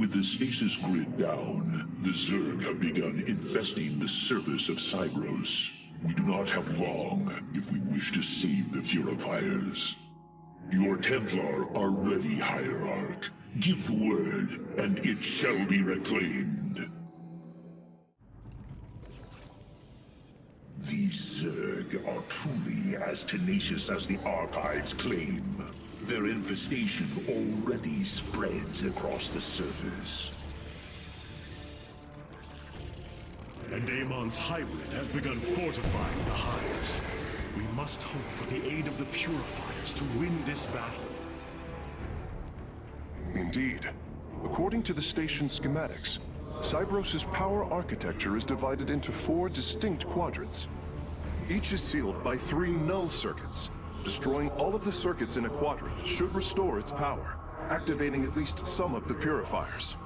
With the stasis grid down, the Zerg have begun infesting the surface of Cybros. We do not have long if we wish to save the Purifiers. Your Templar are ready, Hierarch. Give the word, and it shall be reclaimed. These Zerg are truly as tenacious as the archives claim. Their infestation already spreads across the surface. And Amon's hybrid has begun fortifying the hives. We must hope for the aid of the Purifiers to win this battle. Indeed. According to the station's schematics, Cybros' power architecture is divided into 4 distinct quadrants. Each is sealed by 3 null circuits. Destroying all of the circuits in a quadrant should restore its power, activating at least some of the Purifiers.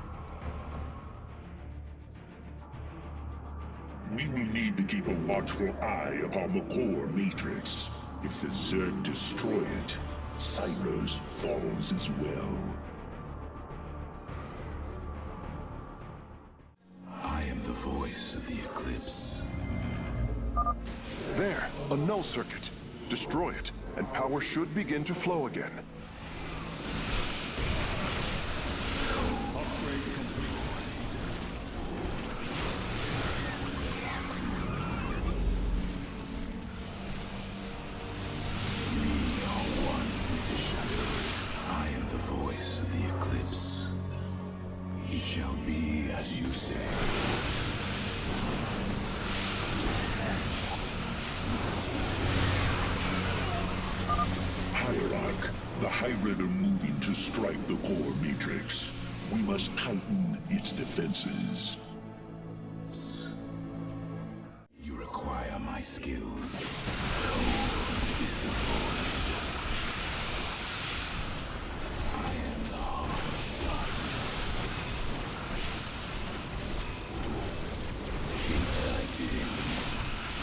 We will need to keep a watchful eye upon the core matrix. If the Zerg destroy it, Cybros falls as well. I am the voice of the Eclipse. There, a null circuit. Destroy it, and power should begin to flow again. Upgrade complete. We are one with the shadow. I am the voice of the Eclipse. It shall be as you say. Hierarch, the hybrid are moving to strike the core matrix. We must tighten its defenses. You require my skills. Cold is the void. I am the heart of darkness. Speak thy bidding.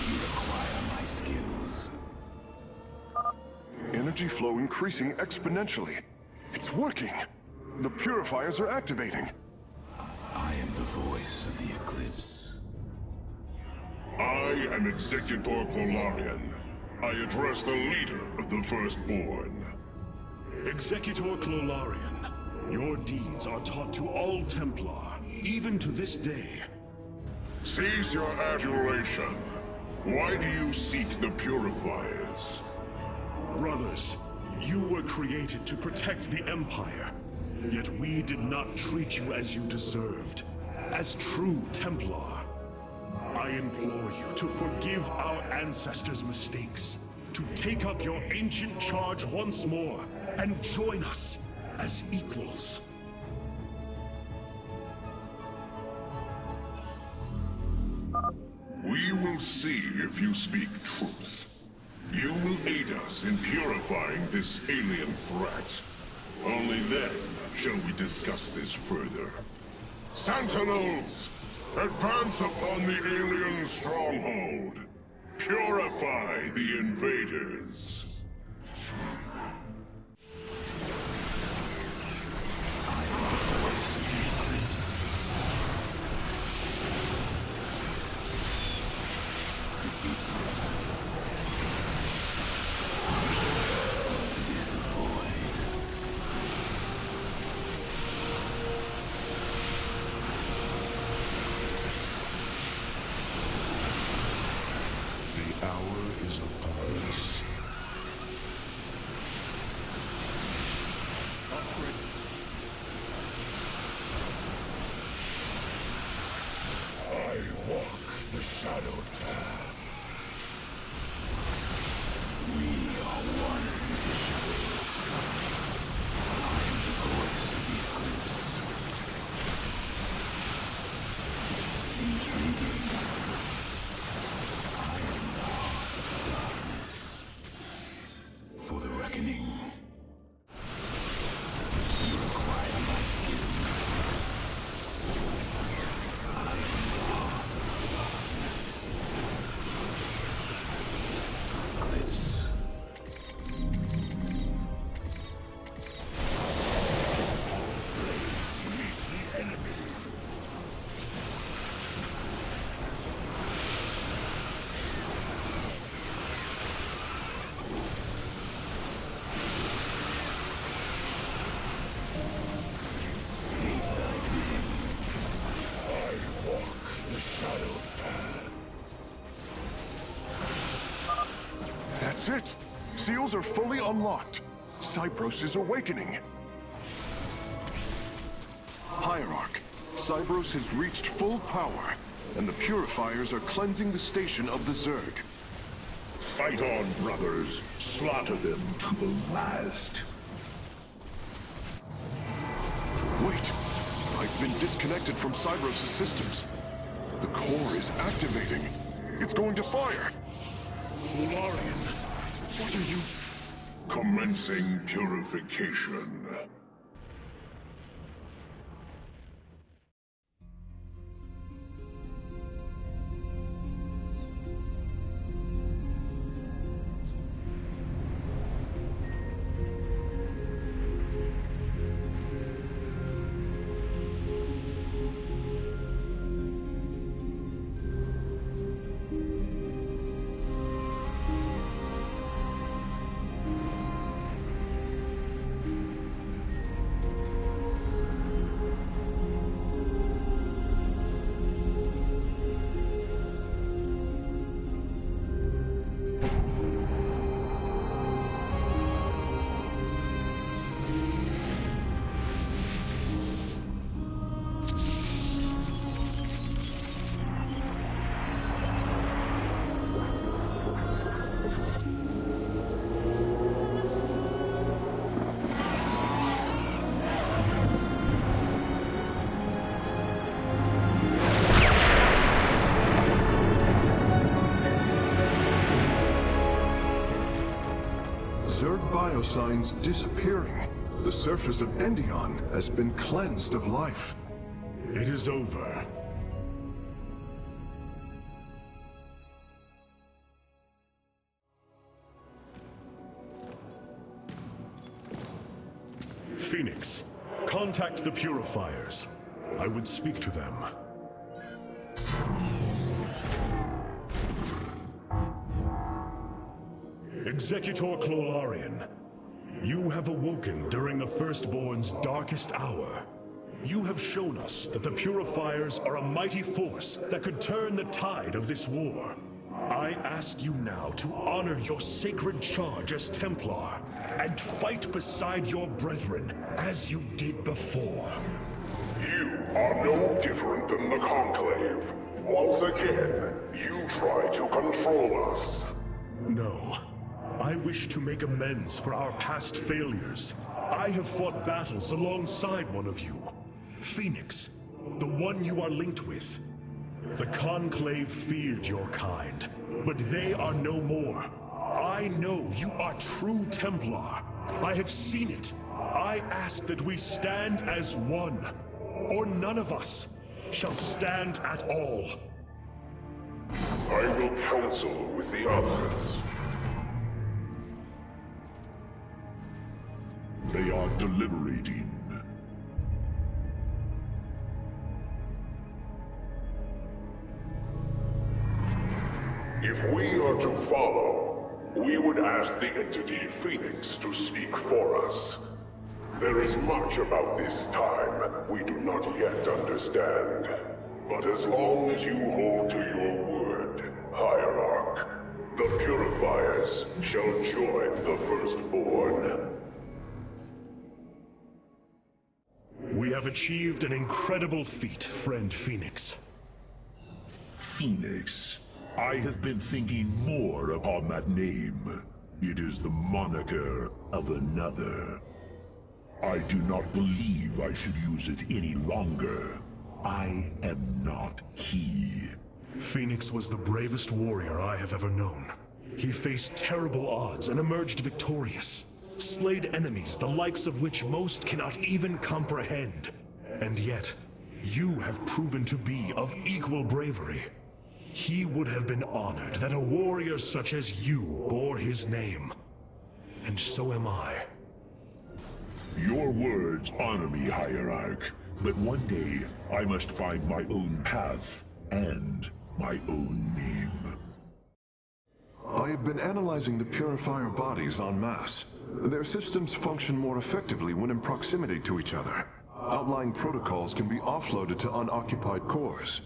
You require my skills. Energy flow increasing exponentially. It's working! The Purifiers are activating. I am the voice of the Eclipse. I am Executor Clolarian. I address the leader of the Firstborn. Executor Clolarian, your deeds are taught to all Templar, even to this day. Cease your adulation. Why do you seek the Purifiers? Brothers, you were created to protect the Empire, yet we did not treat you as you deserved, as true Templar. I implore you to forgive our ancestors' mistakes, to take up your ancient charge once more, and join us as equals. We will see if you speak truth. You will aid us in purifying this alien threat. Only then shall we discuss this further. Sentinels! Advance upon the alien stronghold! Purify the invaders! The hour is upon us. I walk the shadowed path. We are one with the shadows. I am the voice of the Eclipse. Intriguing. I am the heart of darkness. it! Seals are fully unlocked. Cybros is awakening. Hierarch, Cybros has reached full power, and the purifiers are cleansing the station of the Zerg. Fight on, brothers. Slaughter them to the last. Wait! I've been disconnected from Cybros' systems. The core is activating. It's going to fire! Solarian, what are you... Commencing purification. Zerg biosigns disappearing. The surface of Endion has been cleansed of life. It is over. Phoenix, contact the purifiers. I would speak to them. Executor Clolarian, you have awoken during the Firstborn's darkest hour. You have shown us that the Purifiers are a mighty force that could turn the tide of this war. I ask you now to honor your sacred charge as Templar and fight beside your brethren as you did before. You are no different than the Conclave. Once again, you try to control us. No. I wish to make amends for our past failures. I have fought battles alongside one of you. Phoenix, the one you are linked with. The Conclave feared your kind, but they are no more. I know you are true Templar. I have seen it. I ask that we stand as one, or none of us shall stand at all. I will counsel with the others. They are deliberating. If we are to follow, we would ask the entity Phoenix to speak for us. There is much about this time we do not yet understand. But as long as you hold to your word, Hierarch, the Purifiers shall join the Firstborn. We have achieved an incredible feat, friend Phoenix. Phoenix. I have been thinking more upon that name. It is the moniker of another. I do not believe I should use it any longer. I am not he. Phoenix was the bravest warrior I have ever known. He faced terrible odds and emerged victorious. Slayed enemies the likes of which most cannot even comprehend. And yet, you have proven to be of equal bravery. He would have been honored that a warrior such as you bore his name. And so am I. Your words honor me, Hierarch. But one day, I must find my own path and my own name. I have been analyzing the Purifier bodies en masse. Their systems function more effectively when in proximity to each other. Outlying protocols can be offloaded to unoccupied cores.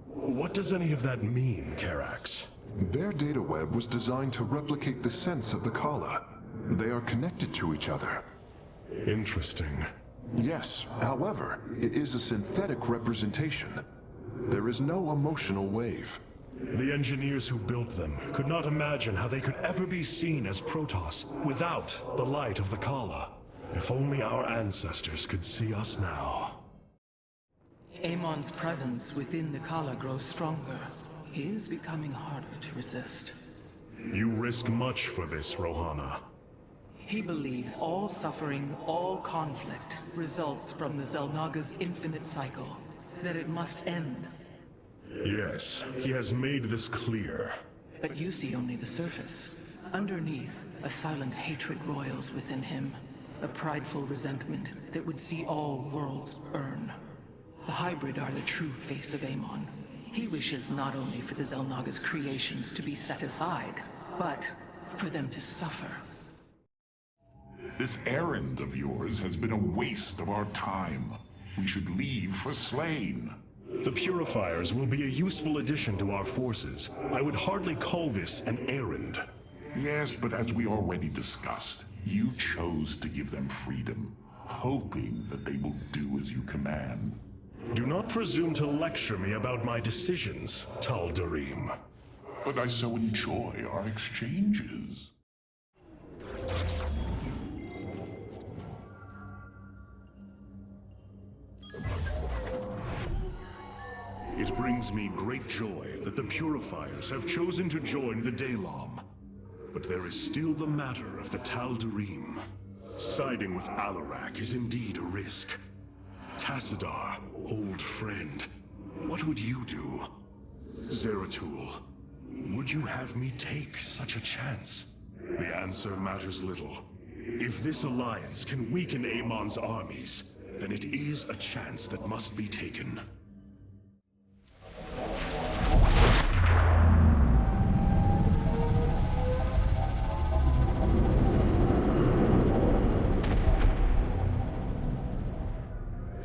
What does any of that mean, Karax? Their data web was designed to replicate the sense of the Kala. They are connected to each other. Interesting. Yes, however, it is a synthetic representation. There is no emotional wave. The engineers who built them could not imagine how they could ever be seen as protoss without the light of the Kala. If only our ancestors could see us now. Amon's presence within the Kala grows stronger. He is becoming harder to resist. You risk much for this, Rohana. He believes all suffering, all conflict, results from the Xel'Naga's infinite cycle. That it must end. Yes, he has made this clear. But you see only the surface. Underneath, a silent hatred roils within him. A prideful resentment that would see all worlds burn. The hybrid are the true face of Amon. He wishes not only for the Xel'Naga's creations to be set aside, but for them to suffer. This errand of yours has been a waste of our time. We should leave for Slain. The Purifiers will be a useful addition to our forces. I would hardly call this an errand. Yes, but as we already discussed, you chose to give them freedom, hoping that they will do as you command. Do not presume to lecture me about my decisions, Tal'Darim. But I so enjoy our exchanges. It brings me great joy that the Purifiers have chosen to join the Daylom. But there is still the matter of the Tal'Darim. Siding with Alarak is indeed a risk. Tassadar, old friend, what would you do? Zeratul, would you have me take such a chance? The answer matters little. If this alliance can weaken Amon's armies, then it is a chance that must be taken.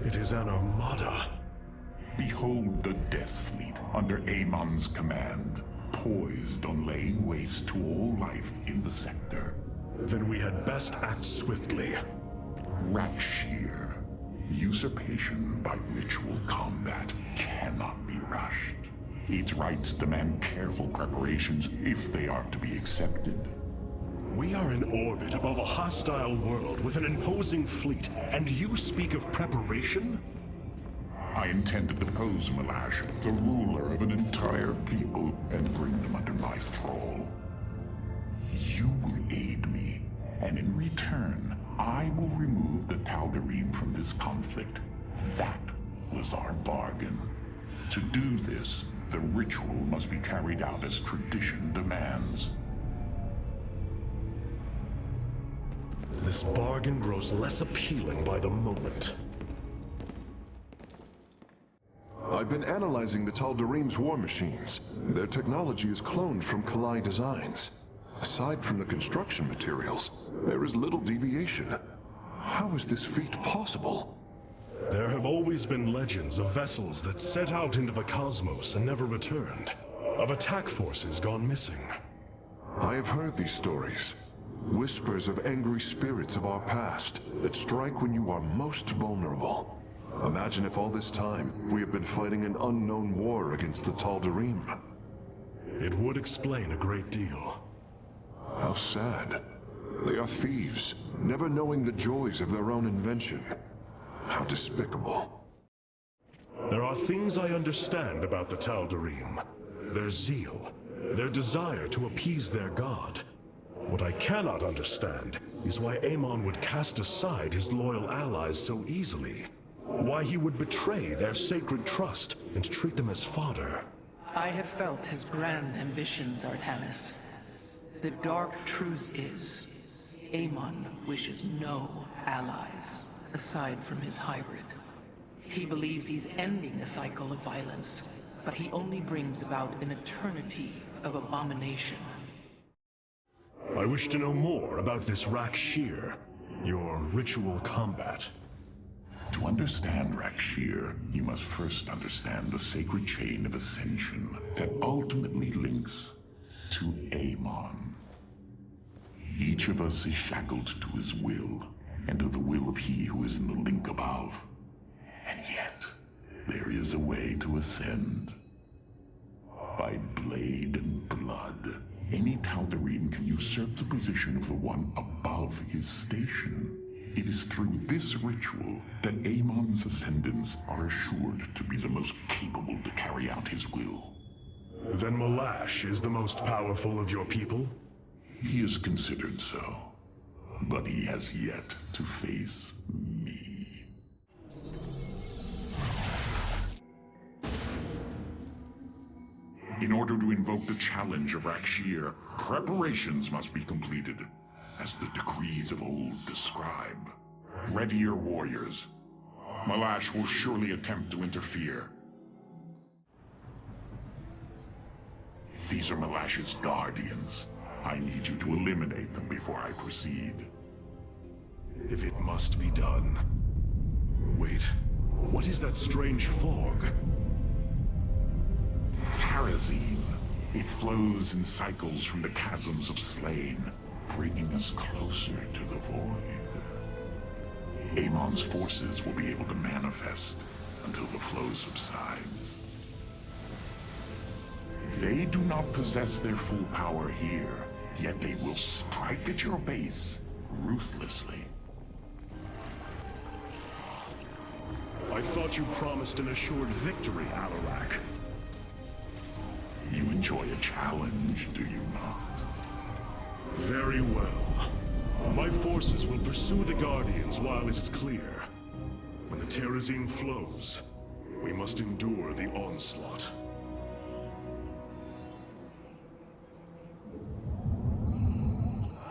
It is an armada. Behold the Death Fleet under Amon's command, poised on laying waste to all life in the sector. Then we had best act swiftly. Rakshir. Usurpation by ritual combat cannot be rushed. Its rites demand careful preparations if they are to be accepted. We are in orbit above a hostile world with an imposing fleet, and you speak of preparation? I intend to depose Malash, the ruler of an entire people, and bring them under my thrall. You will aid me, and in return, I will remove the Tal'Darim from this conflict. That was our bargain. To do this, the ritual must be carried out as tradition demands. This bargain grows less appealing by the moment. I've been analyzing the Tal'Darim's war machines. Their technology is cloned from Kalai designs. Aside from the construction materials, there is little deviation. How is this feat possible? There have always been legends of vessels that set out into the cosmos and never returned. Of attack forces gone missing. I have heard these stories. Whispers of angry spirits of our past that strike when you are most vulnerable. Imagine if all this time we have been fighting an unknown war against the Tal'Darim. It would explain a great deal. How sad. They are thieves, never knowing the joys of their own invention. How despicable. There are things I understand about the Tal'Darim. Their zeal, their desire to appease their god. What I cannot understand is why Amon would cast aside his loyal allies so easily. Why he would betray their sacred trust and treat them as fodder. I have felt his grand ambitions, Artanis. The dark truth is, Amon wishes no allies, aside from his hybrid. He believes he's ending a cycle of violence, but he only brings about an eternity of abomination. I wish to know more about this Rakshir, your ritual combat. To understand Rakshir, you must first understand the sacred chain of Ascension that ultimately links to Amon. Each of us is shackled to his will, and to the will of he who is in the link above. And yet, there is a way to ascend. By blade and blood, any Tal'Darim can usurp the position of the one above his station. It is through this ritual that Amon's ascendants are assured to be the most capable to carry out his will. Then Malash is the most powerful of your people? He is considered so, but he has yet to face me. In order to invoke the challenge of Rakshir, preparations must be completed, as the decrees of old describe. Ready your warriors. Malash will surely attempt to interfere. These are Malash's guardians. I need you to eliminate them before I proceed. If it must be done. Wait, what is that strange fog? Terrazine. It flows in cycles from the chasms of slain, bringing us closer to the void. Amon's forces will be able to manifest until the flow subsides. They do not possess their full power here, yet they will strike at your base ruthlessly. I thought you promised an assured victory, Alarak. You enjoy a challenge, do you not? Very well. My forces will pursue the Guardians while it is clear. When the Terrazine flows, we must endure the onslaught.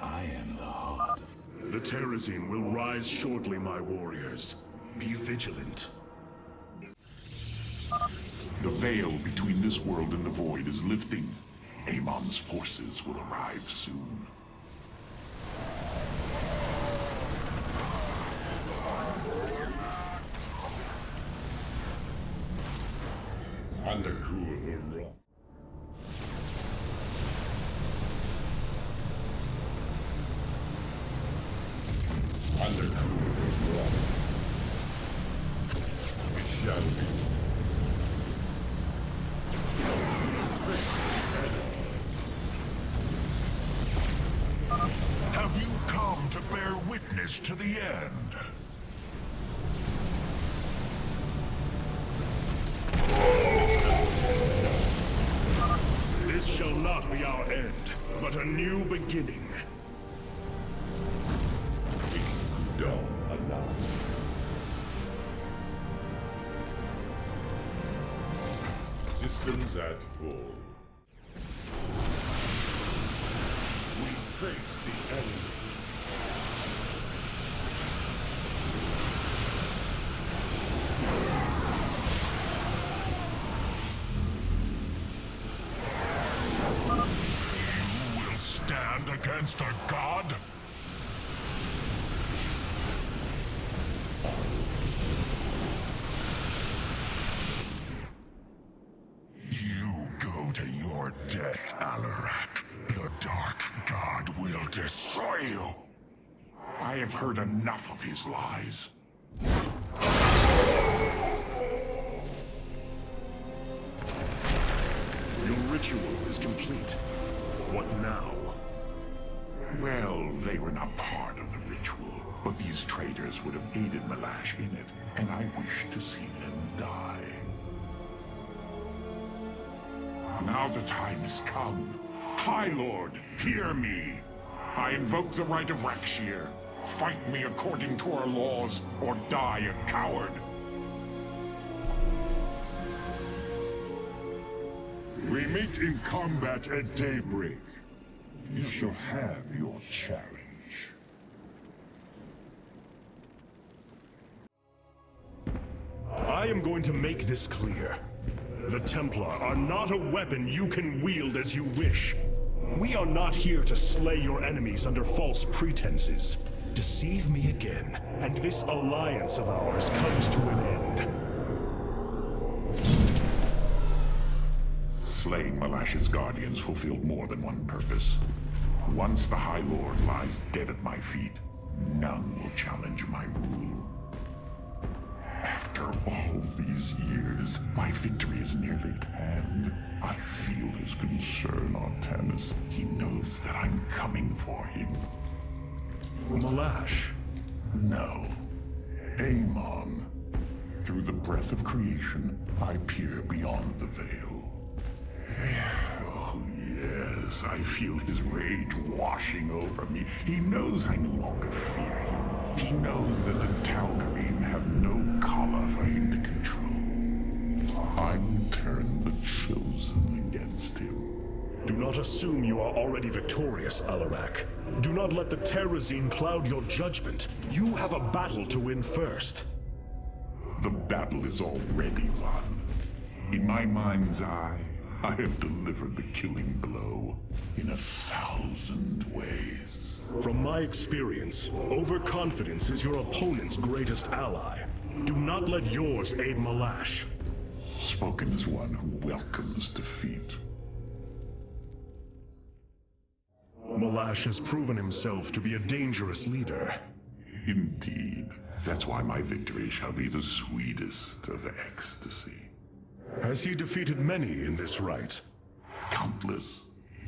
I am the heart. The Terrazine will rise shortly, my warriors. Be vigilant. The veil between this world and the void is lifting. Amon's forces will arrive soon. Undercool. It shall be. Have you come to bear witness to the end? This shall not be our end, but a new beginning. Don't announce. Systems at full. We face the enemy. You will stand against a god? You go to your death, Alarak. The Dark God will destroy you. I have heard enough of his lies. Your ritual is complete. What now? Well, they were not part of the ritual, but these traitors would have aided Malash in it, and I wish to see them die. Now the time has come. High Lord, hear me. I invoke the right of Rakshir. Fight me according to our laws, or die a coward. We meet in combat at daybreak. You shall have your challenge. I am going to make this clear. The Templar are not a weapon you can wield as you wish. We are not here to slay your enemies under false pretenses. Deceive me again, and this alliance of ours comes to an end. Slaying Malash's guardians fulfilled more than one purpose. Once the High Lord lies dead at my feet, none will challenge my rule. After all these years, my victory is nearly at hand. I feel his concern, Artanis. He knows that I'm coming for him. Malash. No. Amon. Through the breath of creation, I peer beyond the veil. Oh, yes, I feel his rage washing over me. He knows I no longer fear him. He knows that the Tal'Darim have no collar for him to control. I will turn the Chosen against him. Do not assume you are already victorious, Alarak. Do not let the Terrazine cloud your judgment. You have a battle to win first. The battle is already won. In my mind's eye, I have delivered the killing blow in 1,000 ways. From my experience, overconfidence is your opponent's greatest ally. Do not let yours aid Malash. Spoken as one who welcomes defeat. Malash has proven himself to be a dangerous leader. Indeed. That's why my victory shall be the sweetest of ecstasy. Has he defeated many in this rite? Countless.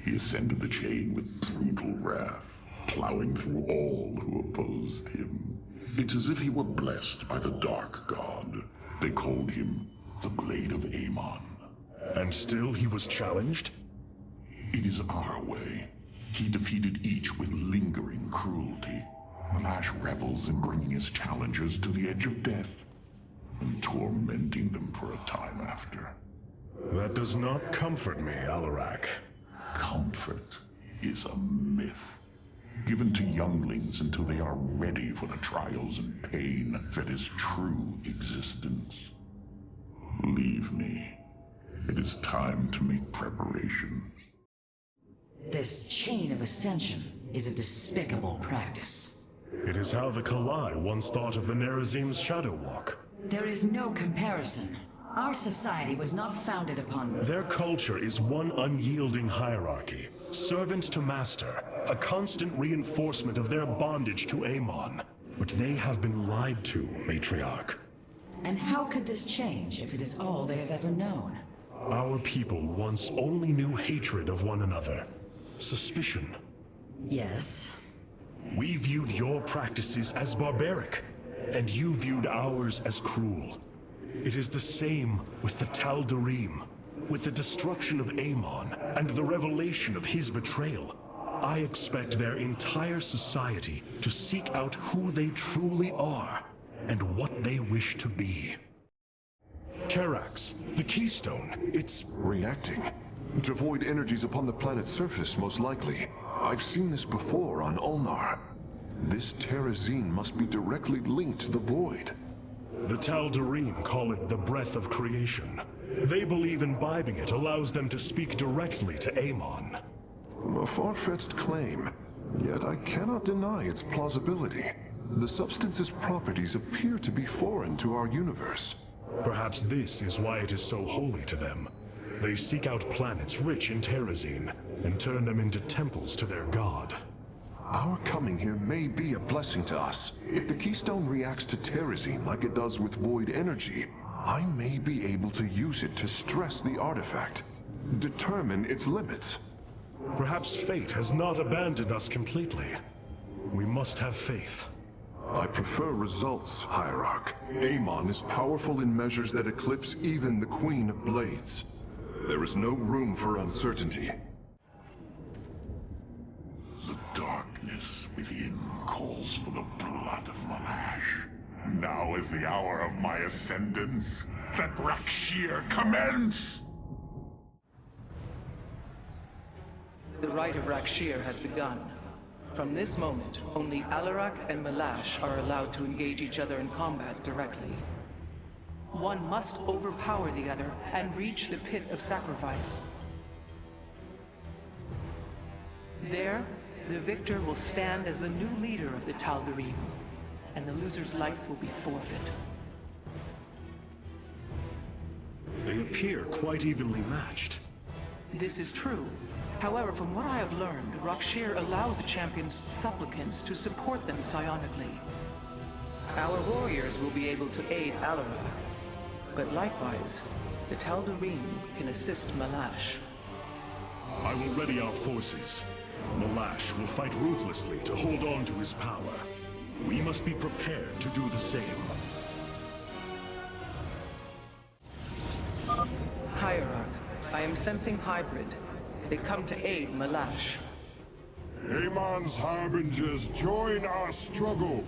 He ascended the chain with brutal wrath, plowing through all who opposed him. It's as if he were blessed by the Dark God. They called him the Blade of Amon. And still he was challenged? It is our way. He defeated each with lingering cruelty. Malash revels in bringing his challengers to the edge of death, and tormenting them for a time after. That does not comfort me, Alarak. Comfort is a myth, given to younglings until they are ready for the trials and pain that is true existence. Leave me. It is time to make preparations. This chain of ascension is a despicable practice. It is how the Kalai once thought of the Nerazim's Shadow Walk. There is no comparison. Our society was not founded upon... Their culture is one unyielding hierarchy, servant to master, a constant reinforcement of their bondage to Amon. But they have been lied to, Matriarch. And how could this change if it is all they have ever known? Our people once only knew hatred of one another, suspicion. Yes. We viewed your practices as barbaric, and you viewed ours as cruel. It is the same with the Tal'Darim. With the destruction of Amon and the revelation of his betrayal, I expect their entire society to seek out who they truly are and what they wish to be. Karax, the Keystone, it's... reacting to void energies upon the planet's surface, most likely. I've seen this before on Ulnar. This Terrazine must be directly linked to the void. The Tal'Darim call it the breath of creation. They believe imbibing it allows them to speak directly to Amon. A far-fetched claim, yet I cannot deny its plausibility. The substance's properties appear to be foreign to our universe. Perhaps this is why it is so holy to them. They seek out planets rich in Terrazine and turn them into temples to their god. Our coming here may be a blessing to us. If the Keystone reacts to Terrazine like it does with void energy, I may be able to use it to stress the artifact, determine its limits. Perhaps fate has not abandoned us completely. We must have faith. I prefer results, Hierarch. Amon is powerful in measures that eclipse even the Queen of Blades. There is no room for uncertainty. The darkness within calls for the blood of Malash. Now is the hour of my ascendance. Let Rakshir commence! The rite of Rakshir has begun. From this moment, only Alarak and Malash are allowed to engage each other in combat directly. One must overpower the other and reach the pit of sacrifice. There, the victor will stand as the new leader of the Tal'Darim, and the loser's life will be forfeit. They appear quite evenly matched. This is true. However, from what I have learned, Rakshir allows the champion's supplicants to support them psionically. Our warriors will be able to aid Alarak, but likewise, the Tal'Darim can assist Malash. I will ready our forces. Malash will fight ruthlessly to hold on to his power. We must be prepared to do the same. Hierarch, I am sensing hybrid. They come to aid Malash. Amon's harbingers, join our struggle.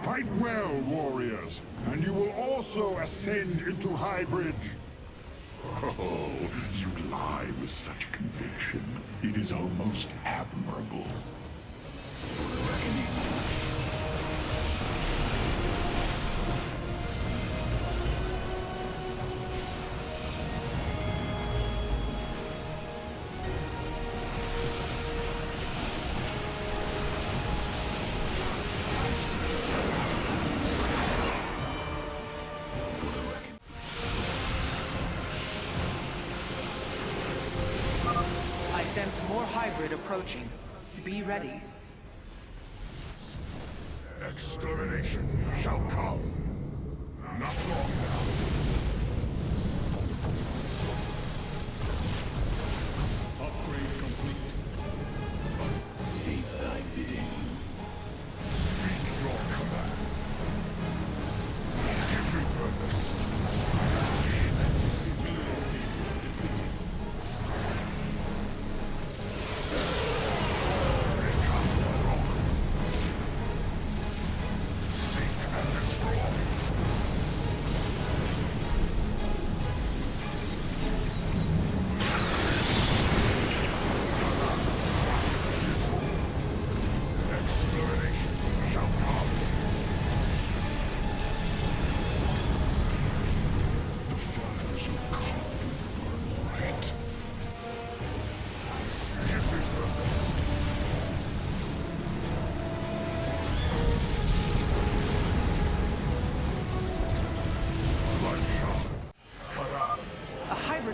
Fight well, warriors, and you will also ascend into hybrid. Oh, you lie with such conviction. It is almost admirable. Sense more hybrid approaching. Be ready. Extermination shall come. Not long now. Upgrade complete. State thy bidding. Speak your command. Give me purpose.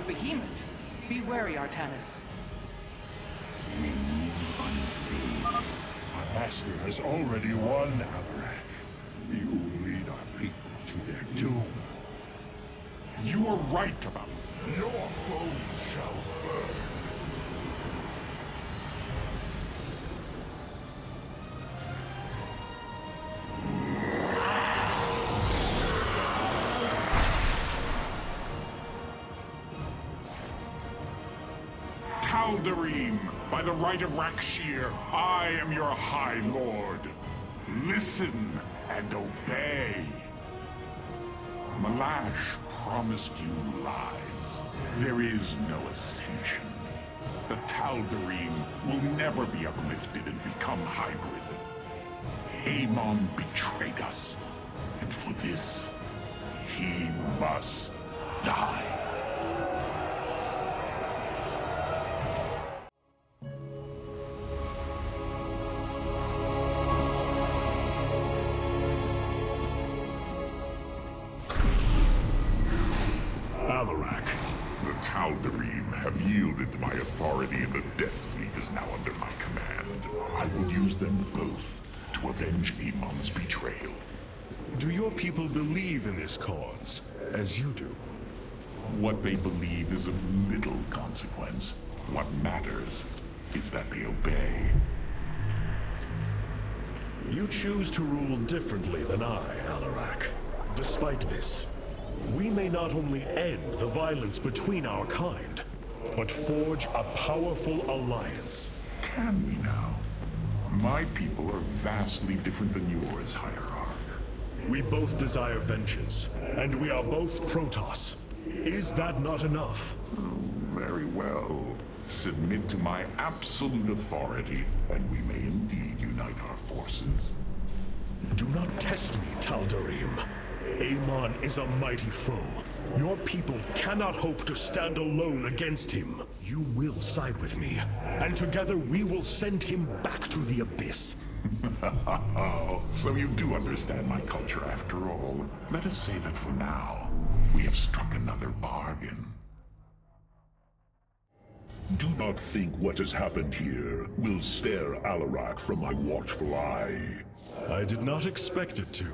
Behemoth. Be wary, Artanis. We move unseen. Our master has already won, Alarak. We will lead our people to their doom. You are right about it. Your foes shall burn. Tal'Darim, by the right of Rakshir, I am your High Lord. Listen and obey. Malash promised you lies. There is no Ascension. The Tal'Darim will never be uplifted and become hybrid. Amon betrayed us, and for this, he must die. Alarak. The Tal'Darim have yielded to my authority, and the Death Fleet is now under my command. I will use them both to avenge Amon's betrayal. Do your people believe in this cause, as you do? What they believe is of little consequence. What matters is that they obey. You choose to rule differently than I, Alarak. Despite this, we may not only end the violence between our kind, but forge a powerful alliance. Can we now? My people are vastly different than yours, Hierarch. We both desire vengeance, and we are both protoss. Is that not enough? Very well. Submit to my absolute authority, and we may indeed unite our forces. Do not test me, Tal'Darim. Amon is a mighty foe. Your people cannot hope to stand alone against him. You will side with me, and together we will send him back to the abyss. So you do understand my culture after all. Let us say that for now, we have struck another bargain. Do not think what has happened here will spare Alarak from my watchful eye. I did not expect it to.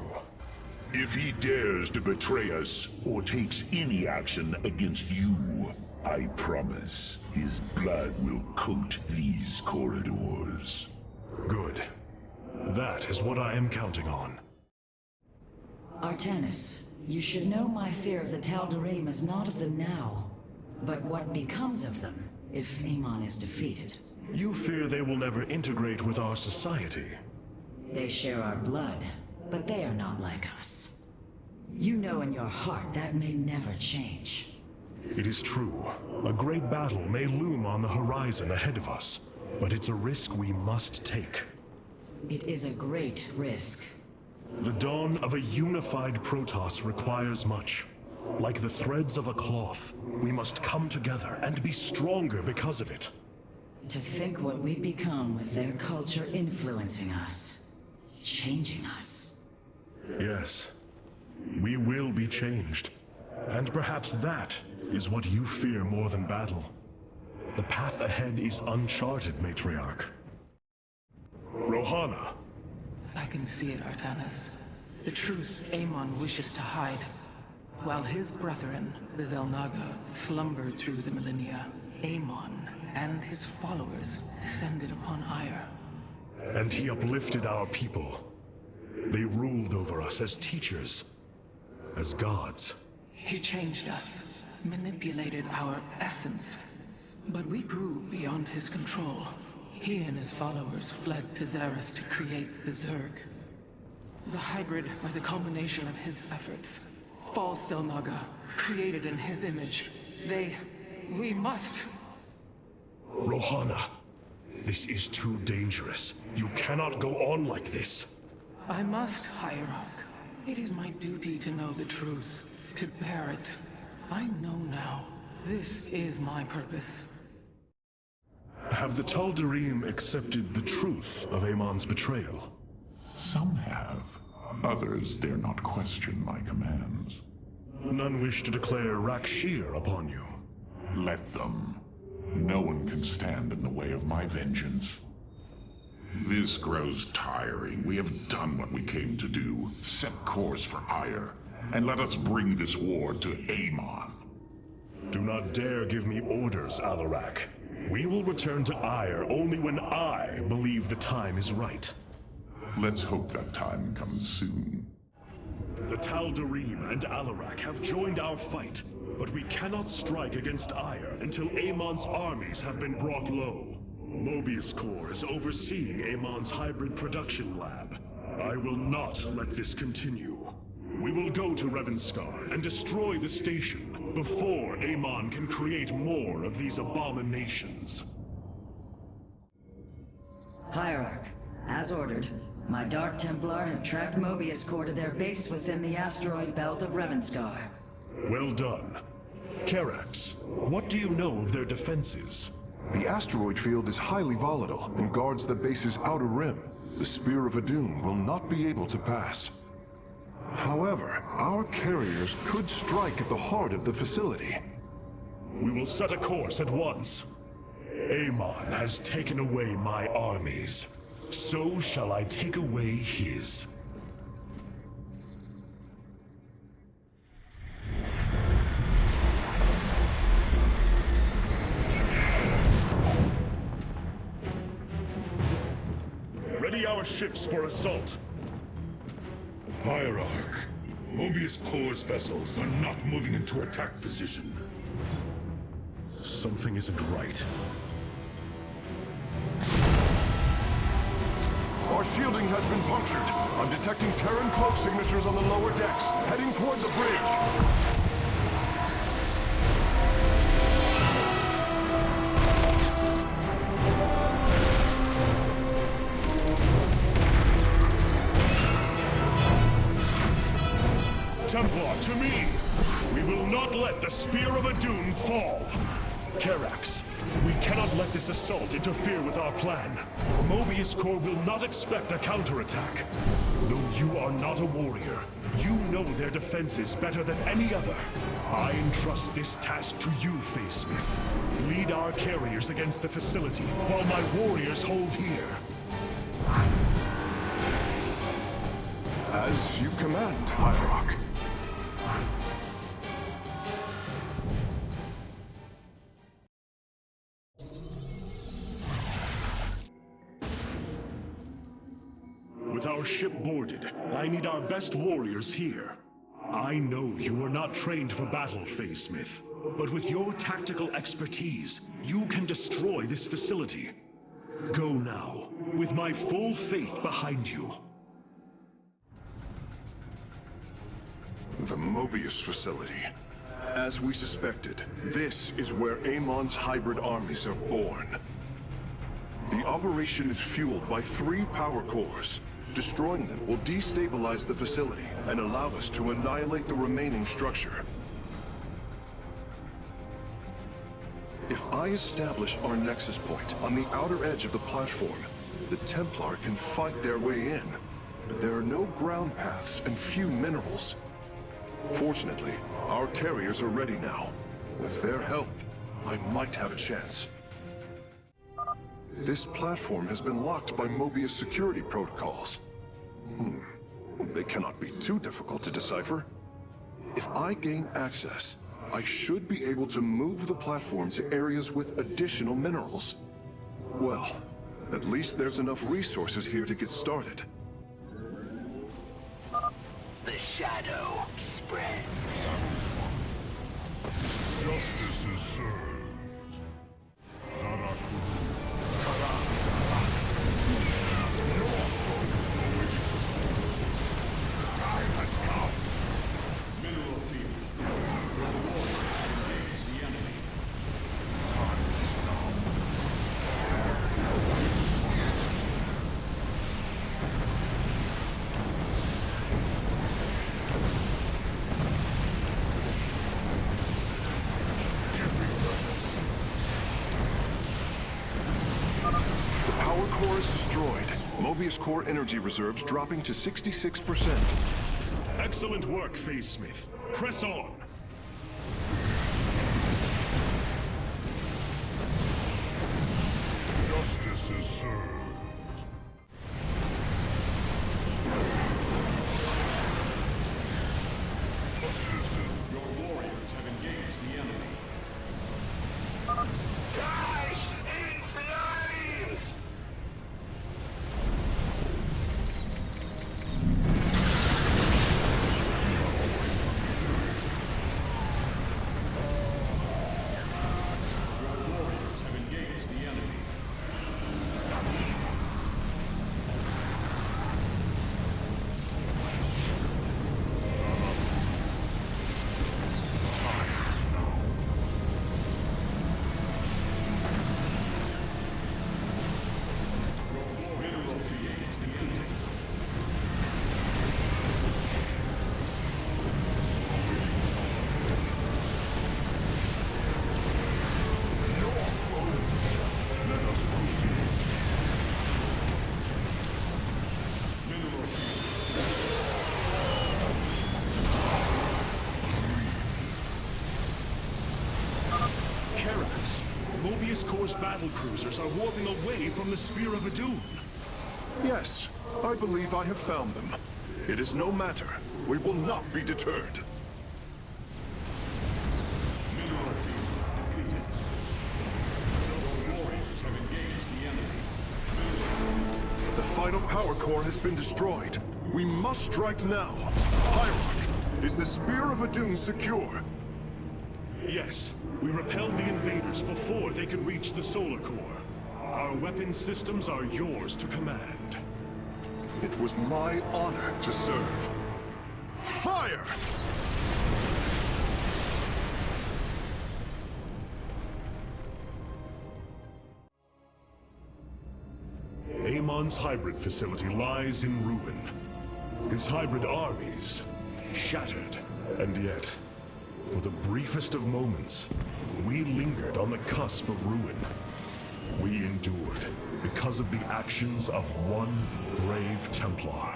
If he dares to betray us, or takes any action against you, I promise his blood will coat these corridors. Good. That is what I am counting on. Artanis, you should know my fear of the Tal'Darim is not of the now, but what becomes of them if Amon is defeated. You fear they will never integrate with our society. They share our blood, but they are not like us. You know in your heart that may never change. It is true. A great battle may loom on the horizon ahead of us, but it's a risk we must take. It is a great risk. The dawn of a unified protoss requires much. Like the threads of a cloth, we must come together and be stronger because of it. To think what we become with their culture influencing us, changing us. Yes, we will be changed. And perhaps that is what you fear more than battle. The path ahead is uncharted, Matriarch. Rohana! I can see it, Artanis. The truth Amon wishes to hide. While his brethren, the Xel'Naga, slumbered through the millennia, Amon and his followers descended upon Aiur. And he uplifted our people. They ruled over us as teachers, as gods. He changed us, manipulated our essence. But we grew beyond his control. He and his followers fled to Xeris to create the Zerg. The hybrid are the culmination of his efforts. False Xel'Naga, created in his image. We must... Rohana, this is too dangerous. You cannot go on like this. I must, Hierarch. It is my duty to know the truth, to bear it. I know now. This is my purpose. Have the Tal'Darim accepted the truth of Amon's betrayal? Some have. Others dare not question my commands. None wish to declare Rak'Shir upon you. Let them. No one can stand in the way of my vengeance. This grows tiring. We have done what we came to do. Set course for Aiur, and let us bring this war to Amon. Do not dare give me orders, Alarak. We will return to Aiur only when I believe the time is right. Let's hope that time comes soon. The Tal'Darim and Alarak have joined our fight, but we cannot strike against Aiur until Amon's armies have been brought low. Mobius Corps is overseeing Amon's hybrid production lab. I will not let this continue. We will go to Revanskar and destroy the station before Amon can create more of these abominations. Hierarch, as ordered, my Dark Templar have tracked Mobius Corps to their base within the asteroid belt of Revanskar. Well done. Karax, what do you know of their defenses? The asteroid field is highly volatile and guards the base's outer rim. The Spear of Adun will not be able to pass. However, our carriers could strike at the heart of the facility. We will set a course at once. Amon has taken away my armies. So shall I take away his. Ready our ships for assault. Hierarch, Mobius Corps' vessels are not moving into attack position. Something isn't right. Our shielding has been punctured. I'm detecting Terran cloak signatures on the lower decks, heading toward the bridge. Templar, to me! We will not let the Spear of Adun fall! Karax, We cannot let this assault interfere with our plan. Mobius Corps will not expect a counterattack. Though you are not a warrior, you know their defenses better than any other. I entrust this task to you, Facesmith. Lead our carriers against the facility, while my warriors hold here. As you command, Hierarch. With our ship boarded, I need our best warriors here. I know you are not trained for battle, Facesmith, but with your tactical expertise, you can destroy this facility. Go now, with my full faith behind you. The Mobius facility. As we suspected, this is where Amon's hybrid armies are born. The operation is fueled by 3 power cores. Destroying them will destabilize the facility and allow us to annihilate the remaining structure. If I establish our nexus point on the outer edge of the platform, the Templar can fight their way in. But there are no ground paths and few minerals. Fortunately, our carriers are ready now. With their help, I might have a chance. This platform has been locked by Mobius security protocols. They cannot be too difficult to decipher. If I gain access, I should be able to move the platform to areas with additional minerals. Well, at least there's enough resources here to get started. The shadow spread. Justice is served. Time has come. Mineral field. Engage the enemy. Time is now. The power core is destroyed. Mobius core energy reserves dropping to 66%. Excellent work, Facesmith. Press on! Justice is served. Justice is... Your warriors have engaged the enemy. Guys, eat the eyes! Your warriors have engaged the enemy. Mobius Corps' battle cruisers are warping away from the Spear of Adun. Yes, I believe I have found them. It is no matter. We will not be deterred. Mineral field depleted. Your warriors have engaged the enemy. The final power core has been destroyed. We must strike now. Hierarch, is the Spear of Adun secure? Yes, we repelled the invaders before they could reach the solar core. Our weapon systems are yours to command. It was my honor to serve. Fire! Amon's hybrid facility lies in ruin. His hybrid armies shattered. And yet, for the briefest of moments, We lingered on the cusp of ruin. We endured because of the actions of one brave Templar.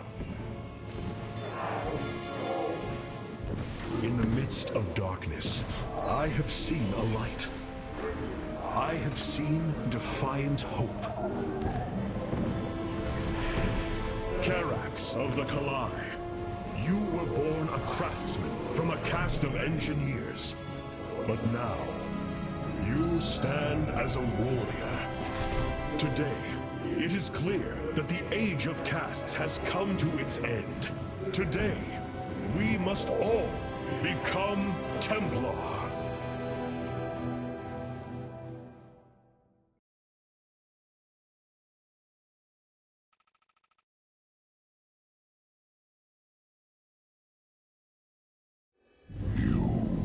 In the midst of darkness, I have seen a light. I have seen defiant hope. Karax of the Kalai, you were born a craftsman from a caste of engineers. But now, you stand as a warrior. Today, it is clear that the age of castes has come to its end. Today, we must all become Templar. You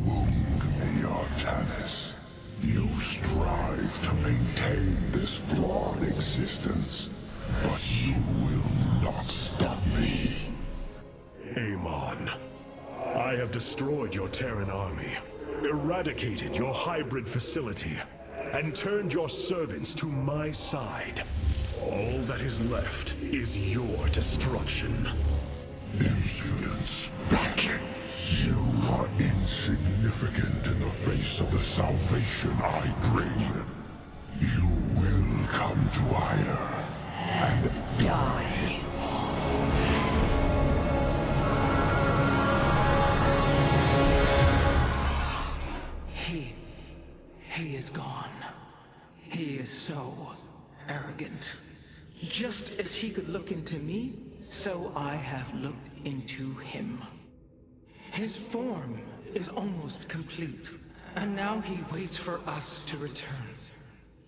wound me, Artanis. You strive to maintain this flawed existence, but you will not stop me. Amon, I have destroyed your Terran army, eradicated your hybrid facility, and turned your servants to my side. All that is left is your destruction. Impudent speck. You are insignificant in the face of the salvation I bring. You will come to Ire and die. He is gone. He is so arrogant. Just as he could look into me, so I have looked into him. His form is almost complete, and now he waits for us to return.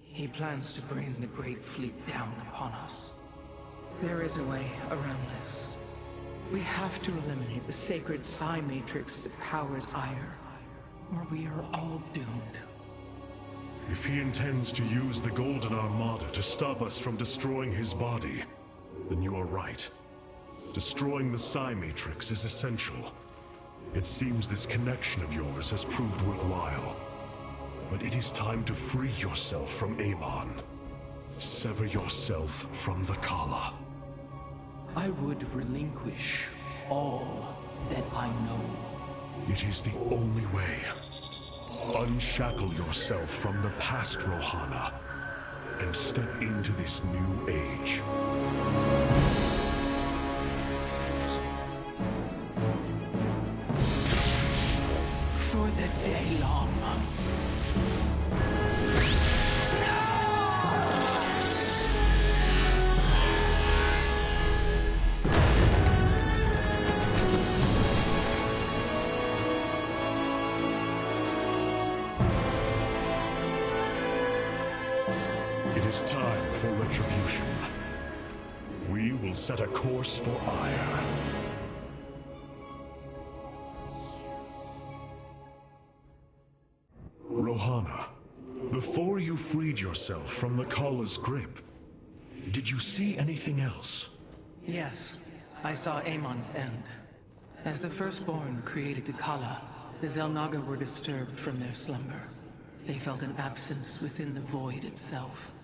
He plans to bring the Great Fleet down upon us. There is a way around this. We have to eliminate the sacred Psi Matrix that powers Ire, or we are all doomed. If he intends to use the Golden Armada to stop us from destroying his body, then you are right. Destroying the Psi Matrix is essential. It seems this connection of yours has proved worthwhile. But it is time to free yourself from Amon. Sever yourself from the Kala. I would relinquish all that I know. It is the only way. Unshackle yourself from the past, Rohana, and step into this new age. For the day long. It is time for retribution. We will set a course for Ire. Rohana, before you freed yourself from the Kala's grip, did you see anything else? Yes, I saw Amon's end. As the Firstborn created the Kala, the Xel'Naga were disturbed from their slumber. They felt an absence within the void itself.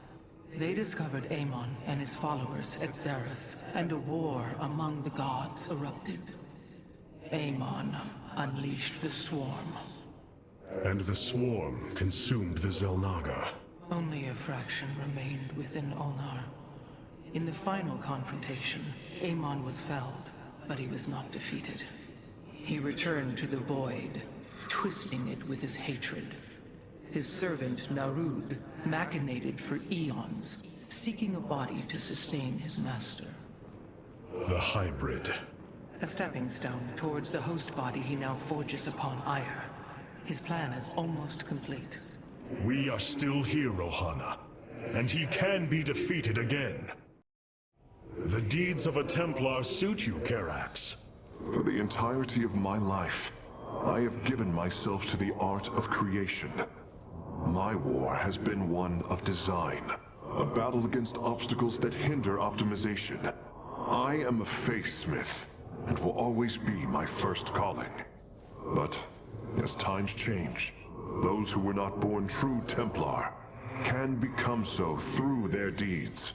They discovered Amon and his followers at Xeris, and a war among the gods erupted. Amon unleashed the Swarm. And the Swarm consumed the Xel'Naga. Only a fraction remained within Ulnar. In the final confrontation, Amon was felled, but he was not defeated. He returned to the void, twisting it with his hatred. His servant, Narud, machinated for eons, seeking a body to sustain his master. The hybrid. A stepping stone towards the host body he now forges upon Ire. His plan is almost complete. We are still here, Rohana, and he can be defeated again. The deeds of a Templar suit you, Karax. For the entirety of my life, I have given myself to the art of creation. My war has been one of design, a battle against obstacles that hinder optimization. I am a facesmith, and will always be my first calling. But as times change, Those who were not born true Templar can become so through their deeds.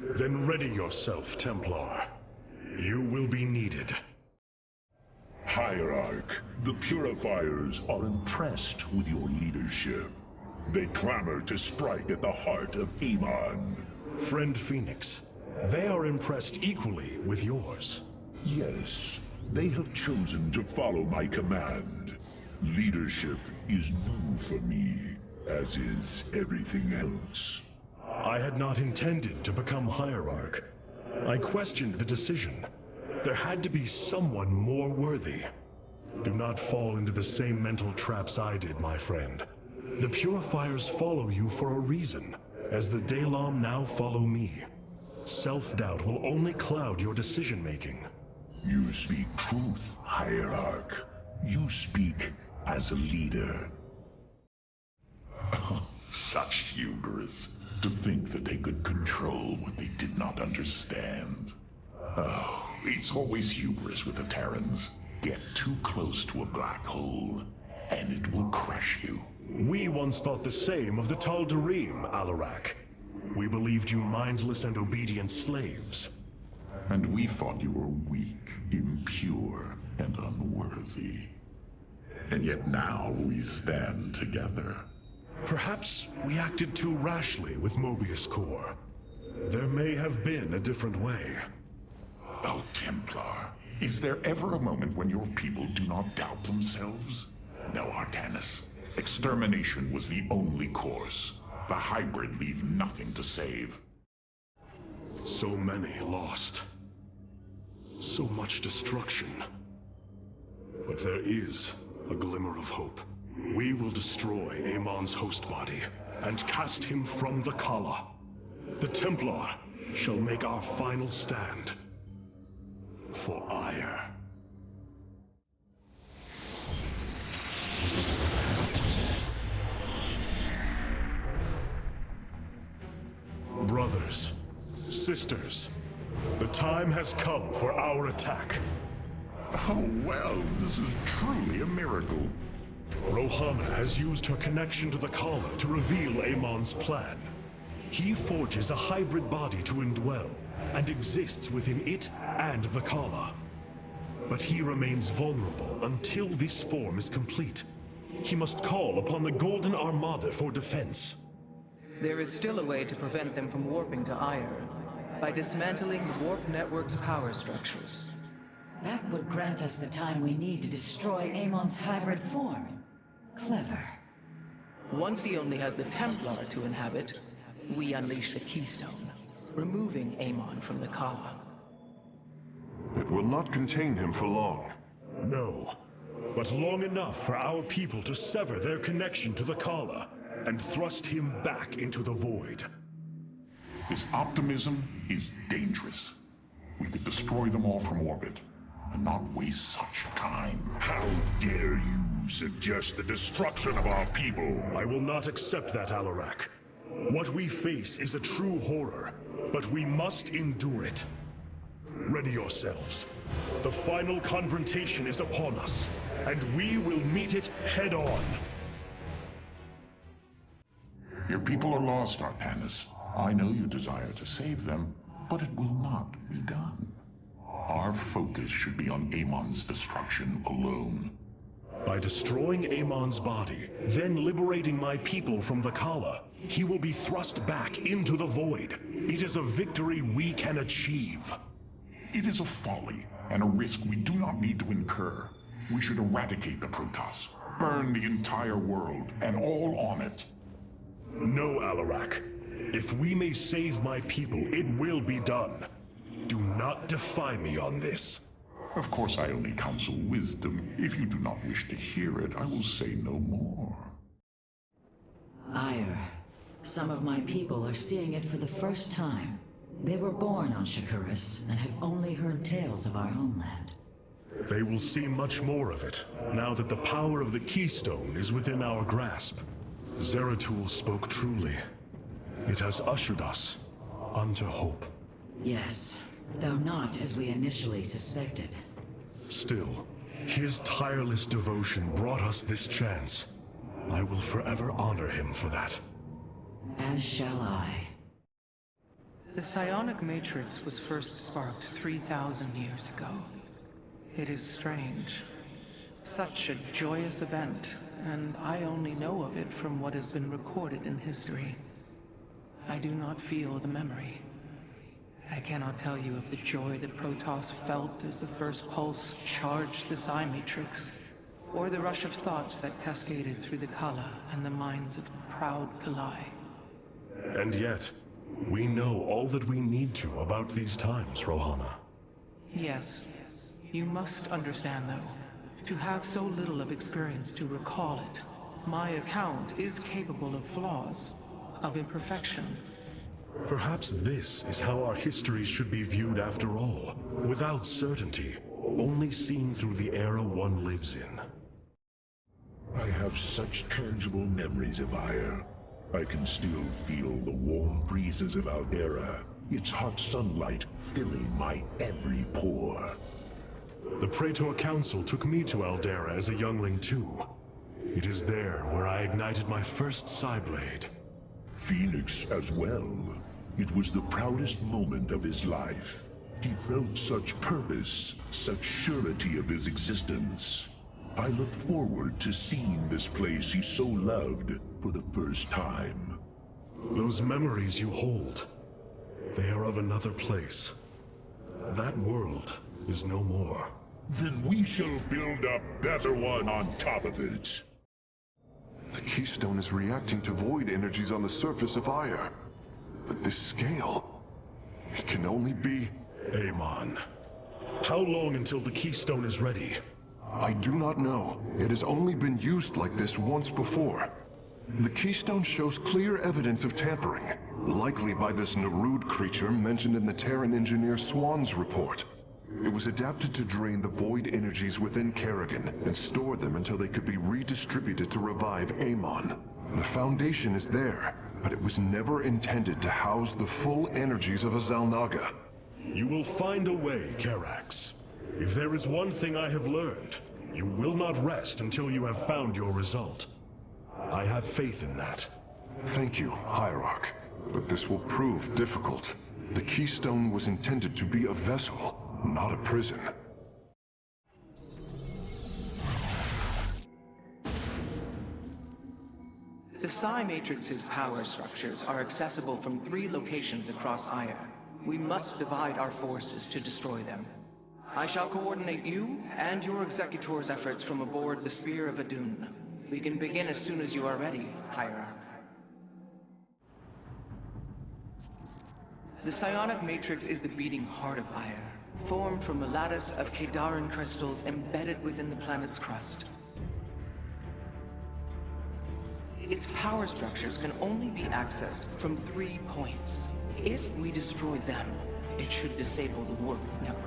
Then ready yourself, Templar. You will be needed. Hierarch, the Purifiers are impressed with your leadership. They clamor to strike at the heart of Amon. Friend Phoenix, they are impressed equally with yours. Yes, they have chosen to follow my command. Leadership is new for me, as is everything else. I had not intended to become Hierarch. I questioned the decision. There had to be someone more worthy. Do not fall into the same mental traps I did, my friend. The Purifiers follow you for a reason, as the Dalam now follow me. Self-doubt will only cloud your decision-making. You speak truth, Hierarch. You speak as a leader. Oh, such hubris. To think that they could control what they did not understand. Oh, it's always hubris with the Terrans. Get too close to a black hole, and it will crush you. We once thought the same of the Tal'Darim, Alarak. We believed you mindless and obedient slaves. And we thought you were weak, impure, and unworthy. And yet now we stand together. Perhaps we acted too rashly with Mobius Core. There may have been a different way. Oh, Templar, is there ever a moment when your people do not doubt themselves? No, Artanis. Extermination was the only course. The hybrid leave nothing to save. So many lost. So much destruction. But there is a glimmer of hope. We will destroy Amon's host body and cast him from the Kala. The Templar shall make our final stand for ire. Brothers, sisters, the time has come for our attack. Oh, well, this is truly a miracle. Rohana has used her connection to the Kala to reveal Amon's plan. He forges a hybrid body to indwell, and exists within it and the Kala. But he remains vulnerable until this form is complete. He must call upon the Golden Armada for defense. There is still a way to prevent them from warping to Ire, by dismantling the warp network's power structures. That would grant us the time we need to destroy Amon's hybrid form. Clever. Once he only has the Templar to inhabit, we unleash the Keystone, removing Amon from the Kala. It will not contain him for long. No, but long enough for our people to sever their connection to the Kala and thrust him back into the void. This optimism is dangerous. We could destroy them all from orbit, and not waste such time. How dare you suggest the destruction of our people? I will not accept that, Alarak. What we face is a true horror, but we must endure it. Ready yourselves. The final confrontation is upon us, and we will meet it head-on. Your people are lost, Artanis. I know you desire to save them, but it will not be done. Our focus should be on Amon's destruction alone. By destroying Amon's body, then liberating my people from the Kala, he will be thrust back into the void. It is a victory we can achieve. It is a folly, and a risk we do not need to incur. We should eradicate the protoss, burn the entire world, and all on it. No, Alarak. If we may save my people, it will be done. Do not defy me on this. Of course, I only counsel wisdom. If you do not wish to hear it, I will say no more. Ire. Some of my people are seeing it for the first time. They were born on Shakuras and have only heard tales of our homeland. They will see much more of it, now that the power of the Keystone is within our grasp. Zeratul spoke truly. It has ushered us unto hope. Yes, though not as we initially suspected. Still, his tireless devotion brought us this chance. I will forever honor him for that. As shall I. The Psionic Matrix was first sparked 3,000 years ago. It is strange. Such a joyous event, and I only know of it from what has been recorded in history. I do not feel the memory. I cannot tell you of the joy that Protoss felt as the first pulse charged the Psi Matrix, or the rush of thoughts that cascaded through the Kala and the minds of the proud Kalai. And yet, we know all that we need to about these times, Rohana. Yes. You must understand, though, to have so little of experience to recall it, my account is capable of flaws, of imperfection. Perhaps this is how our histories should be viewed after all, without certainty, only seen through the era one lives in. I have such tangible memories of Ire. I can still feel the warm breezes of Aldera, its hot sunlight filling my every pore. The Praetor Council took me to Aldera as a youngling too. It is there where I ignited my first Psi-blade. Phoenix as well. It was the proudest moment of his life. He felt such purpose, such surety of his existence. I look forward to seeing this place he so loved for the first time. Those memories you hold, they are of another place. That world is no more. Then we shall build a better one on top of it. The Keystone is reacting to void energies on the surface of Ire. But this scale, it can only be... Amon. How long until the Keystone is ready? I do not know. It has only been used like this once before. The Keystone shows clear evidence of tampering, likely by this Narud creature mentioned in the Terran engineer Swan's report. It was adapted to drain the void energies within Kerrigan and store them until they could be redistributed to revive Amon. The foundation is there, but it was never intended to house the full energies of a Xalnaga. You will find a way, Karax. If there is one thing I have learned, you will not rest until you have found your result. I have faith in that. Thank you, Hierarch. But this will prove difficult. The Keystone was intended to be a vessel, not a prison. The Psi Matrix's power structures are accessible from 3 locations across Ire. We must divide our forces to destroy them. I shall coordinate you and your Executor's efforts from aboard the Spear of Adun. We can begin as soon as you are ready, Hierarch. The Psionic Matrix is the beating heart of Ire, formed from a lattice of Kadaran crystals embedded within the planet's crust. Its power structures can only be accessed from 3 points. If we destroy them, it should disable the warp network.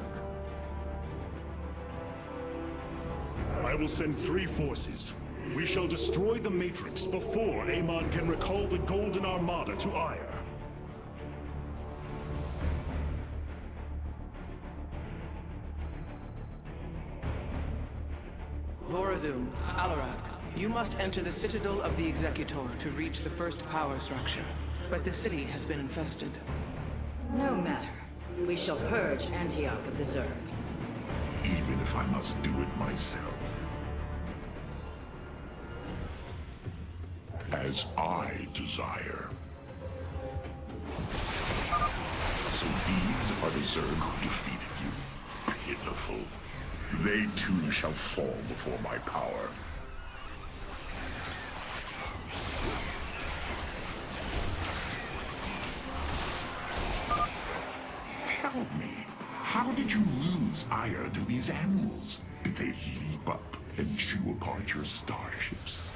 I will send 3 forces. We shall destroy the Matrix before Amon can recall the Golden Armada to Ire. Vorazun, Alarak, you must enter the Citadel of the Executor to reach the first power structure. But the city has been infested. No matter. We shall purge Antioch of the Zerg. Even if I must do it myself. As I desire. So these are the Zerg who defeated you. Pitiful. They too shall fall before my power. Tell me, how did you lose ire to these animals? Did they leap up and chew apart your starships?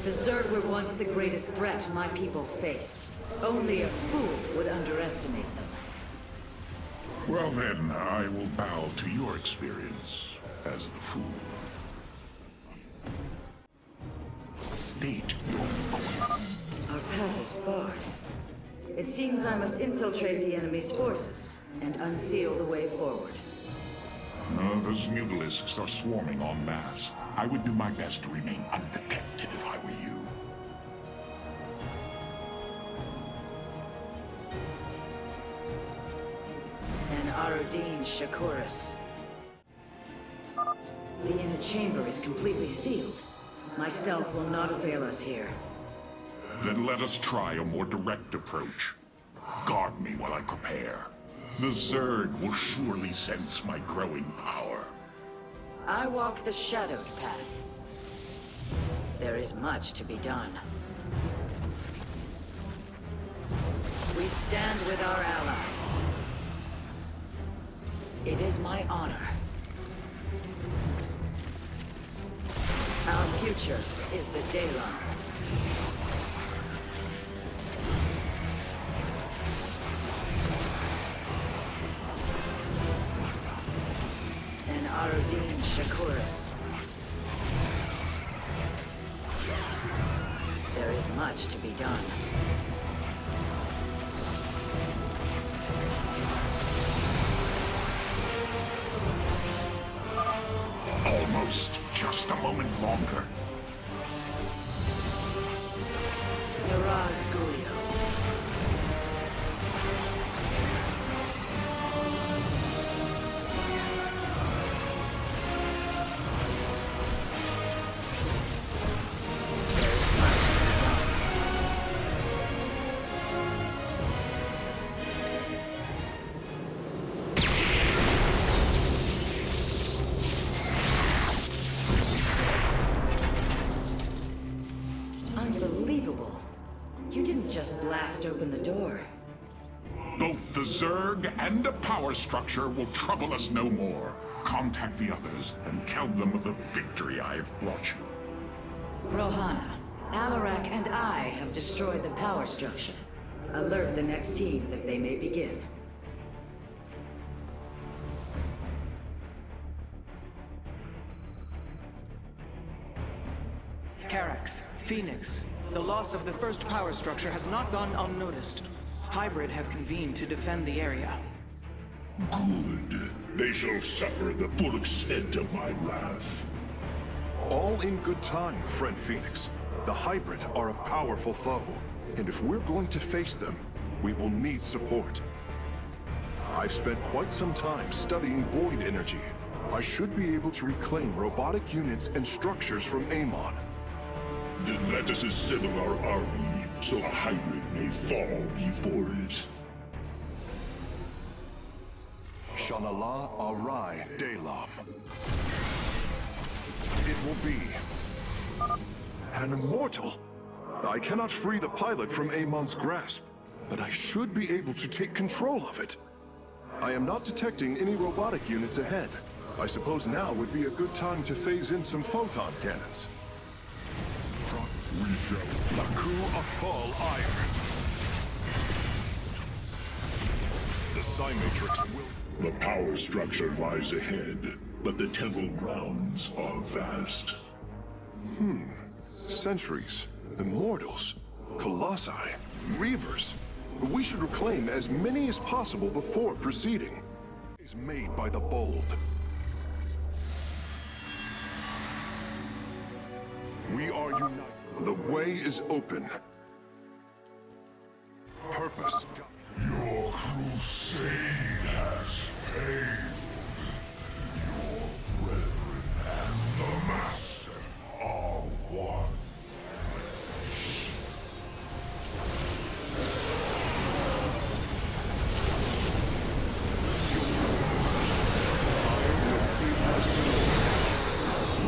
The Zerg were once the greatest threat my people faced. Only a fool would underestimate them. Well then, I will bow to your experience as the fool. State your points. Our path is barred. It seems I must infiltrate the enemy's forces and unseal the way forward. Those mutalisks are swarming en masse. I would do my best to remain undetected if I were you. Aradine Shakuris. The inner chamber is completely sealed. My stealth will not avail us here. Then let us try a more direct approach. Guard me while I prepare. The Zerg will surely sense my growing power. I walk the shadowed path. There is much to be done. We stand with our allies. It is my honor. Our future is the daylight. And Aradine Shakuris. There is much to be done. Almost. Just a moment longer. Miraz Gulio. Unbelievable. You didn't just blast open the door. Both the Zerg and a power structure will trouble us no more. Contact the others and tell them of the victory I have brought you. Rohana, Alarak and I have destroyed the power structure. Alert the next team that they may begin. Carax, Phoenix, the loss of the first power structure has not gone unnoticed. Hybrid have convened to defend the area. Good. They shall suffer the full extent of my wrath. All in good time, friend Phoenix. The Hybrid are a powerful foe, and if we're going to face them, we will need support. I've spent quite some time studying void energy. I should be able to reclaim robotic units and structures from Amon. Then let us assemble our army, so a Hybrid may fall before it. Shanala Arai Delam. It will be an immortal. I cannot free the pilot from Amon's grasp, but I should be able to take control of it. I am not detecting any robotic units ahead. I suppose now would be a good time to phase in some photon cannons. We shall Laku Afal Iron. The Psionic Matrix will... The power structure lies ahead, but the temple grounds are vast. Sentries, Immortals, Colossi, Reavers. We should reclaim as many as possible before proceeding. Is made by the bold. We are united. The way is open. Purpose. Your crusade has failed. Your brethren and the Master are one.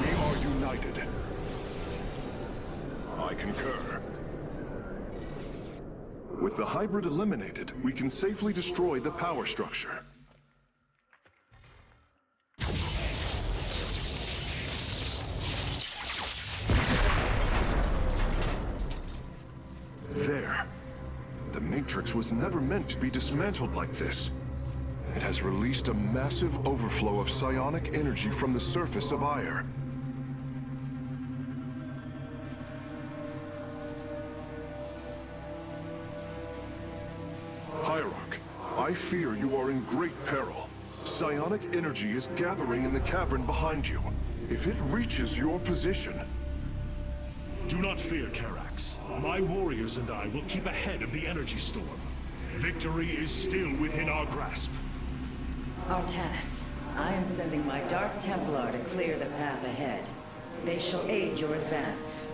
We are united. I concur. With the Hybrid eliminated, we can safely destroy the power structure. There. The Matrix was never meant to be dismantled like this. It has released a massive overflow of psionic energy from the surface of Ire. Hierarch, I fear you are in great peril. Psionic energy is gathering in the cavern behind you. If it reaches your position... Do not fear, Carax. My warriors and I will keep ahead of the energy storm. Victory is still within our grasp. Artanis, I am sending my Dark Templar to clear the path ahead. They shall aid your advance.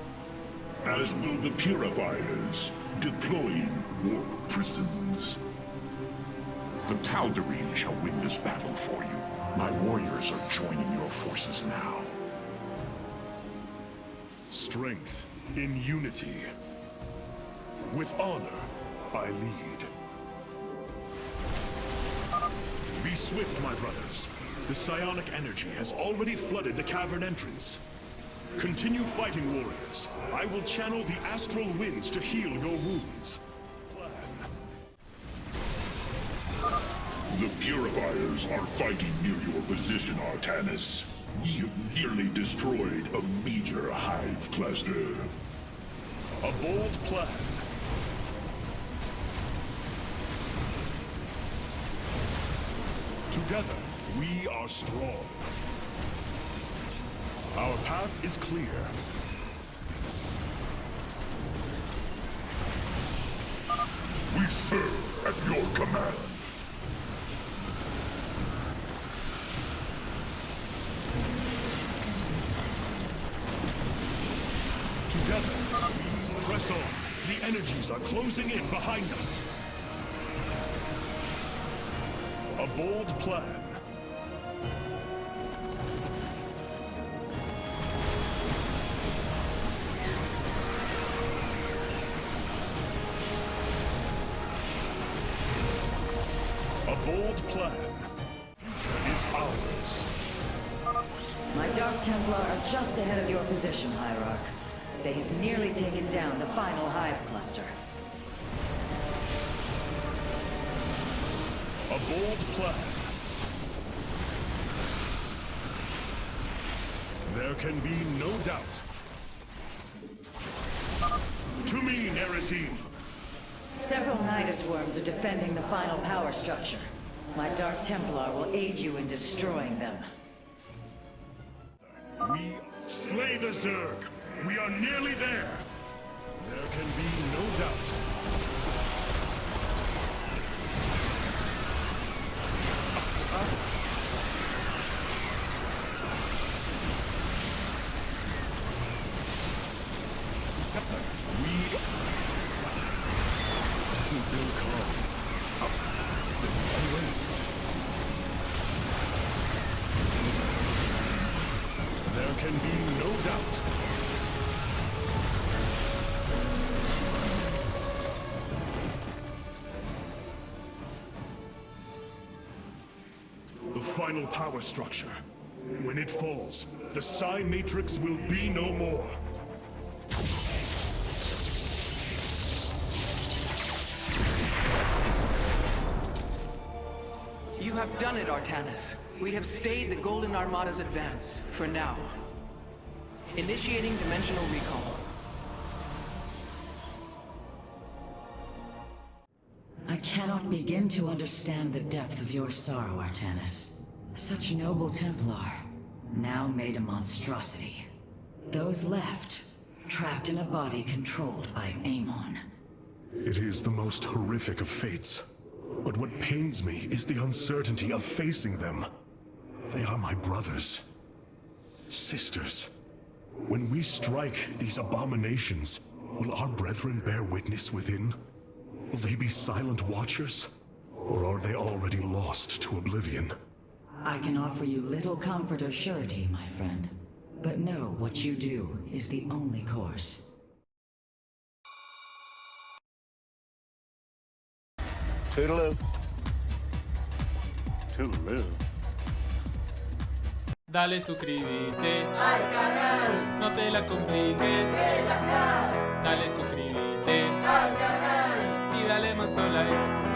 As will the Purifiers, deploying warp prisons. The Tal'Darim shall win this battle for you. My warriors are joining your forces now. Strength in unity. With honor, I lead. Be swift, my brothers. The psionic energy has already flooded the cavern entrance. Continue fighting, warriors. I will channel the astral winds to heal your wounds. The Purifiers are fighting near your position, Artanis. We have nearly destroyed a major hive cluster. A bold plan. Together, we are strong. Our path is clear. We serve at your command. Together, we press on. The energies are closing in behind us. A bold plan. A bold plan. Future is ours. My Dark Templar are just ahead of your position, Hierarch. They have nearly taken down the final hive cluster. A bold plan. There can be no doubt. To me, Nerazine. Several Nidus worms are defending the final power structure. My Dark Templar will aid you in destroying them. We slay the Zerg. We are nearly there. There can be no doubt. There can be no doubt. The final power structure. When it falls, the Psi Matrix will be no more. You have done it, Artanis. We have stayed the Golden Armada's advance, for now. Initiating dimensional recall. I cannot begin to understand the depth of your sorrow, Artanis. Such noble Templar, now made a monstrosity. Those left, trapped in a body controlled by Amon. It is the most horrific of fates. But what pains me is the uncertainty of facing them. They are my brothers. Sisters. When we strike these abominations, will our brethren bear witness within? Will they be silent watchers? Or are they already lost to oblivion? I can offer you little comfort or surety, my friend. But know what you do is the only course. Toodaloo. Toodaloo. Dale suscríbete al canal, no te la compliques, dale suscríbete al canal y dale más like.